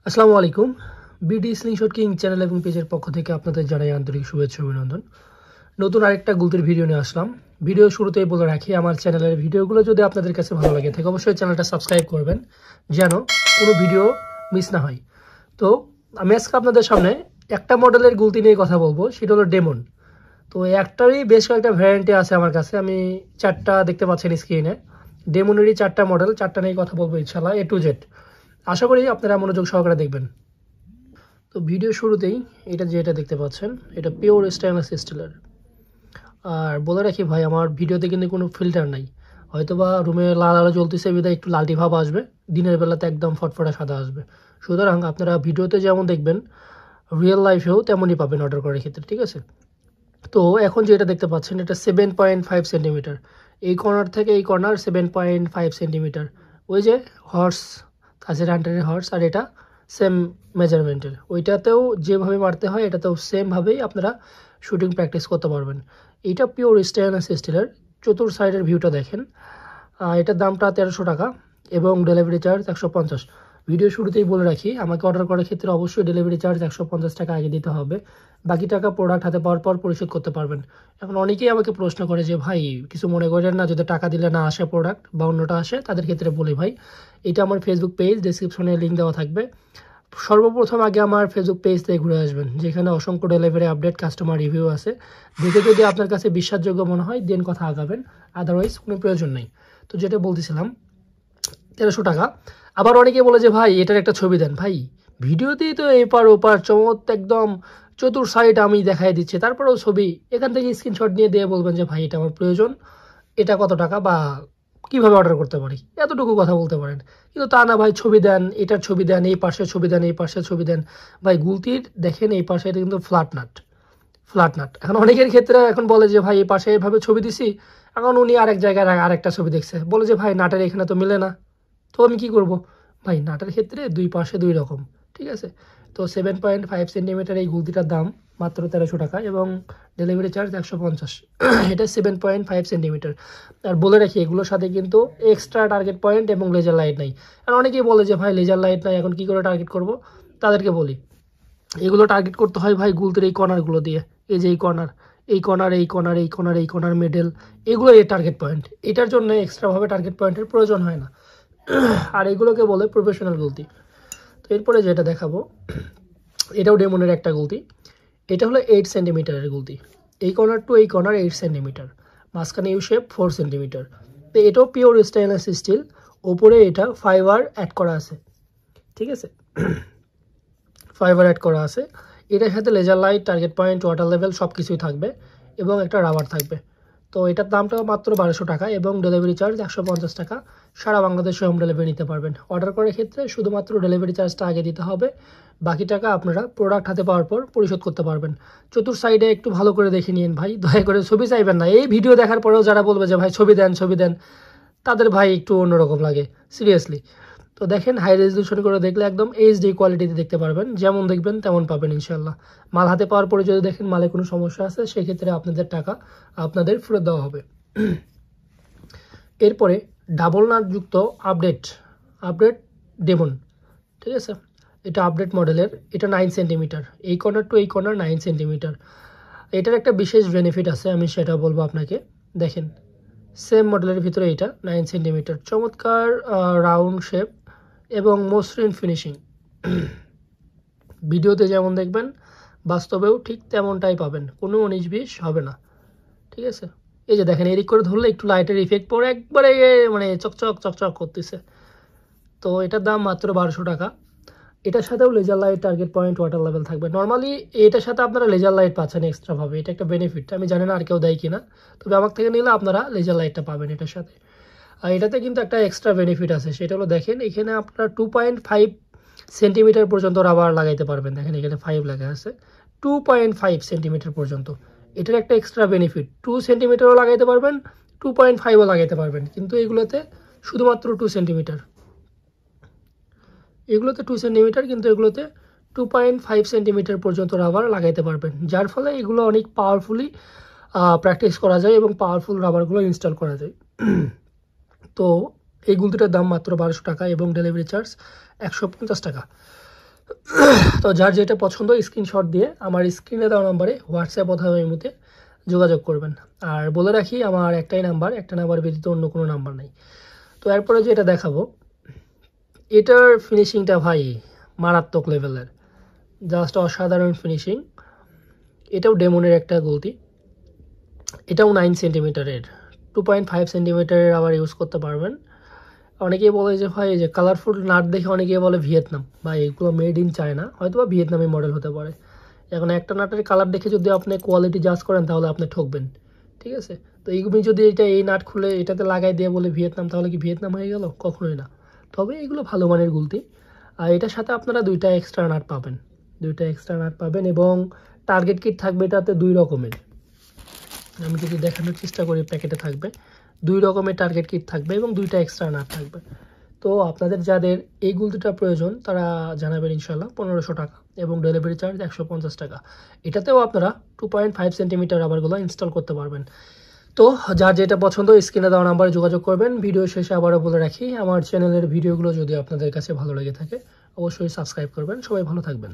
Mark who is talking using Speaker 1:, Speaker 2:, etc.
Speaker 1: আসসালামু আলাইকুম। BD slingshot king channel এবং পেজের পক্ষ থেকে আপনাদের জানাই আন্তরিক শুভেচ্ছা অভিনন্দন। নতুন আরেকটা গুলতির ভিডিও নিয়ে আসলাম। ভিডিও শুরুতেই বলে রাখি, আমার চ্যানেলের ভিডিওগুলো যদি আপনাদের কাছে ভালো লাগে থাকে অবশ্যই চ্যানেলটা সাবস্ক্রাইব করবেন যেন কোনো ভিডিও মিস না হয়। তো আমি আজকে আপনাদের সামনে একটা মডেলের গুলতি নিয়ে কথা বলবো, সেটা হলো ডেমন। তো একটারই বেশ কয়েকটা ভ্যারিয়েন্টে আছে আমার কাছে, আমি চারটা দেখতে পাচ্ছেন স্ক্রিনে। ডেমনেরই চারটা মডেল, চারটা নিয়ে কথা বলবো ইনশাল্লাহ, A to Z। আশা করি আপনারা মনোযোগ সহকারে দেখবেন। তো ভিডিও শুরুতেই যেটা দেখতে পাচ্ছেন, এটা পিওর স্টেনলেস স্টিলের। আর বলে রাখি ভাই, আমার ভিডিওতে কিন্তু কোনো ফিল্টার নাই। হয়তোবা রুমে লাল আলো জ্বলতেছে বিধায় একটু লালটি ভাব আসবে, দিনের বেলাতে একদম ফটফটা সাদা আসবে। সুতরাং আপনারা ভিডিওতে যেমন দেখবেন রিয়েল লাইফেও তেমনই পাবেন অর্ডার করার ক্ষেত্রে, ঠিক আছে? তো এখন যেটা দেখতে পাচ্ছেন, এটা 7.5 সেন্টিমিটার। এই কর্নার থেকে এই কর্নার 7.5 সেন্টিমিটার। ওই যে হর্স আছে, রান্টারের হর্স, আর এটা সেম মেজারমেন্টের। ওইটাতেও যেভাবে মারতে হয় এটাতেও সেমভাবেই আপনারা শুটিং প্র্যাকটিস করতে পারবেন। এটা পিওর স্টেনলেস স্টিলের। চতুর সাইডের ভিউটা দেখেন। এটার দামটা 1300 টাকা এবং ডেলিভারি চার্জ 150। ভিডিও শুরুতেই বলে রাখি, আমাকে অর্ডার করার ক্ষেত্রে অবশ্যই ডেলিভারি চার্জ 150 টাকা আগে দিতে হবে। বাকি টাকা প্রোডাক্ট হাতে পাওয়ার পর পরিশোধ করতে পারবেন। এখন অনেকেই আমাকে প্রশ্ন করে যে ভাই কিছু মনে করেন না, যদি টাকা দিলে না আসে প্রোডাক্ট বা অন্যটা আসে, তাদের ক্ষেত্রে বলি ভাই, এটা আমার ফেসবুক পেজ, ডেসক্রিপশনে লিঙ্ক দেওয়া থাকবে। সর্বপ্রথম আগে আমার ফেসবুক পেজ থেকে ঘুরে আসবেন, যেখানে অসংখ্য ডেলিভারি আপডেট, কাস্টমার রিভিউ আছে। দেখে যদি আপনার কাছে বিশ্বাসযোগ্য মনে হয় দেন কথা আগাবেন, আদারওয়াইজ কোনো প্রয়োজন নেই। তো যেটা বলতেছিলাম, 1300 টাকা। আবার অনেকে বলে যে ভাই এটার একটা ছবি দেন। ভাই ভিডিওতেই তো এপার ওপার চমৎ একদম চতুর সাইড আমি দেখাই দিচ্ছি, তারপরেও ছবি এখান থেকে স্ক্রিনশট নিয়ে দিয়ে বলবেন যে ভাই এটা আমার প্রয়োজন, এটা কত টাকা বা কিভাবে অর্ডার করতে পারি, এতটুকু কথা বলতে পারেন। কিন্তু তা না ভাই, ছবি দেন, এটার ছবি দেন, এই পাশে ছবি দেন, এই পাশে ছবি দেন। ভাই গুলতির দেখেন এই পাশে এটা কিন্তু ফ্ল্যাট নাট। এখন অনেকের ক্ষেত্রে এখন বলে যে ভাই এই পাশে এভাবে ছবি দিছি, এখন উনি আরেক জায়গায় আরেকটা ছবি দেখছে, বলে যে ভাই নাটের এখানে তো মিলে না। তো আমি কি করব? ভাই নাটের ক্ষেত্রে দুই পাশে দুই রকম, ঠিক আছে? তো 7.5 সেন্টিমিটার এই গুলতিটার দাম মাত্র 1300 টাকা এবং ডেলিভারি চার্জ 150। এটা 7.5 সেন্টিমিটার। আর বলে রাখি, এগুলোর সাথে কিন্তু এক্সট্রা টার্গেট পয়েন্ট এবং লেজার লাইট নাই। আর অনেকেই বলে যে ভাই লেজার লাইট নাই, এখন কি করে টার্গেট করব? তাদেরকে বলি, এগুলো টার্গেট করতে হয় ভাই গুলতির এই কর্নারগুলো দিয়ে। এই যে এই কর্নার, এই কর্নার, এই কর্নার, এই কর্নার, এই কর্নার, মিডল, এগুলো এই টার্গেট পয়েন্ট। এটার জন্য এক্সট্রাভাবে টার্গেট পয়েন্টের প্রয়োজন হয় না। আর এগুলোকে বলে প্রফেশনাল গুলতি। তো এরপরে যেটা দেখাবো, এটাও ডেমনের একটা গুলতি। এটা হলো 8 সেন্টিমিটারের গুলতি। এই কর্নার টু এই কর্নার 8 সেন্টিমিটার, মাঝখানে ইউ শেপ 4 সেন্টিমিটার। তো এটাও পিওর স্টেনলেস স্টিল। ওপরে এটা ফাইবার অ্যাড করা আছে, ঠিক আছে? ফাইবার অ্যাড করা আছে। এটার সাথে laser light, target point, water level সব কিছুই থাকবে এবং একটা রাবার থাকবে। তো এটার দামটা মাত্র 1200 টাকা এবং ডেলিভারি চার্জ 150 টাকা। সারা বাংলাদেশে হোম ডেলিভারি নিতে পারবেন। অর্ডার করার ক্ষেত্রে শুধুমাত্র ডেলিভারি চার্জটা আগে দিতে হবে, বাকি টাকা আপনারা প্রোডাক্ট হাতে পাওয়ার পর পরিশোধ করতে পারবেন। চতুর সাইডে একটু ভালো করে দেখে নিন ভাই, দয়া করে ছবি চাইবেন না। এই ভিডিও দেখার পরেও যারা বলবে যে ভাই ছবি দেন ছবি দেন, তাদের ভাই একটু অন্যরকম লাগে, সিরিয়াসলি। তো দেখেন, হাই রেজলিউশন করে দেখলে একদম এইচডি কোয়ালিটিতে দেখতে পারবেন, যেমন দেখবেন তেমন পাবেন ইনশাল্লাহ। মাল হাতে পাওয়ার পরে যদি দেখেন মালে কোনো সমস্যা আছে, সেক্ষেত্রে আপনাদের টাকা আপনাদের ফেরত দেওয়া হবে। এরপরে ডাবল নাটযুক্ত আপডেট ডেমন, ঠিক আছে? এটা আপডেট মডেলের। এটা 9 সেন্টিমিটার, এই কর্নার টু এই কর্নার 9 সেন্টিমিটার। এটার একটা বিশেষ বেনিফিট আছে, আমি সেটা বলবো আপনাকে। দেখেন, সেম মডেলের ভিতরে এটা 9 সেন্টিমিটার, চমৎকার রাউন্ড শেপ এবং মসৃণ ফিনিশিং। ভিডিওতে যেমন দেখবেন বাস্তবেও ঠিক তেমনটাই পাবেন, কোনো 19-20 হবে না, ঠিক আছে? এই যে দেখেন, এদিক করে ধরলে একটু লাইটের ইফেক্ট পড়ে একবারে মানে চকচক চকচক করতেছে। তো এটার দাম মাত্র 1200 টাকা। এটার সাথেও laser light, target point, water level থাকবে। নর্মালি এটার সাথে আপনারা লেজার লাইট পাচ্ছেন এক্সট্রাভাবে, এটা একটা বেনিফিট। আমি জানি না আর কেউ দেয় কিনা, তবে আমার থেকে নিলে আপনারা লেজার লাইটটা পাবেন এটার সাথে। আর এটাতে কিন্তু একটা এক্সট্রা বেনিফিট আছে, সেটা হলো দেখেন এখানে আপনারা 2.5 সেন্টিমিটার পর্যন্ত রাবার লাগাইতে পারবেন। দেখেন এখানে 5 লেখা আছে, 2.5 সেন্টিমিটার পর্যন্ত। এটার একটা এক্সট্রা বেনিফিট, 2 সেন্টিমিটারও লাগাইতে পারবেন, 2.5ও লাগাইতে পারবেন। কিন্তু এগুলোতে শুধুমাত্র 2 সেন্টিমিটার, এগুলোতে 2 সেন্টিমিটার, কিন্তু এগুলোতে 2.5 সেন্টিমিটার পর্যন্ত রাবার লাগাইতে পারবেন, যার ফলে এগুলো অনেক পাওয়ারফুলি প্র্যাকটিস করা যায় এবং পাওয়ারফুল রাবারগুলো ইনস্টল করা যায়। তো এই গুলতিটার দাম মাত্র 1200 টাকা এবং ডেলিভারি চার্জ 150 টাকা। তো যার যেটা পছন্দ স্ক্রিনশট দিয়ে আমার স্ক্রিনে দেওয়া নাম্বারে হোয়াটসঅ্যাপ অথবা ইমোতে যোগাযোগ করবেন। আর বলে রাখি আমার একটা নাম্বার ব্যতীত অন্য কোনো নাম্বার নেই। তো এরপরে যেটা দেখাবো, এটার ফিনিশিংটা ভাই মারাত্মক লেভেলের, জাস্ট অসাধারণ ফিনিশিং। এটাও ডেমনের একটা গলতি, এটাও 9 সেন্টিমিটারের, 2.5 সেন্টিমিটারের আবার ইউজ করতে পারবেন। অনেকেই বলে যে ভাই যে কালারফুল নাট দেখে অনেকেই বলে ভিয়েতনাম, ভাই এগুলো মেড ইন চায়না, হয়তো বা ভিয়েতনামি মডেল হতে পারে। এখন একটা নাটের কালার দেখে যদি আপনি কোয়ালিটি জাজ করেন তাহলে আপনি ঠকবেন, ঠিক আছে? তো এইগুলো যদি এই নাট খুলে এটাতে লাগাই দিয়ে বলে ভিয়েতনাম, তাহলে কি ভিয়েতনাম হয়ে গেল? কখনোই না। তবে এগুলো ভালো মানের গুলতি। আর এটার সাথে আপনারা দুইটা এক্সট্রা নাট পাবেন এবং টার্গেট কিট থাকবে এটাতে 2 রকমের। আমি যদি দেখানোর চেষ্টা করি, প্যাকেটে থাকবে 2 রকমের টার্গেট কিট থাকবে এবং 2টা এক্সট্রা নাট থাকবে। তো আপনাদের যাদের এই গুলতিটা প্রয়োজন তারা জানাবেন ইনশাল্লাহ। 1500 টাকা এবং ডেলিভারি চার্জ 150 টাকা। এটাতেও আপনারা 2.5 সেন্টিমিটার রাবারগুলো ইনস্টল করতে পারবেন। তো যার যেটা পছন্দ স্ক্রিনে দেওয়া নাম্বারে যোগাযোগ করবেন। ভিডিও শেষে আবারও বলে রাখি, আমার চ্যানেলের ভিডিওগুলো যদি আপনাদের কাছে ভালো লেগে থাকে অবশ্যই সাবস্ক্রাইব করবেন। সবাই ভালো থাকবেন।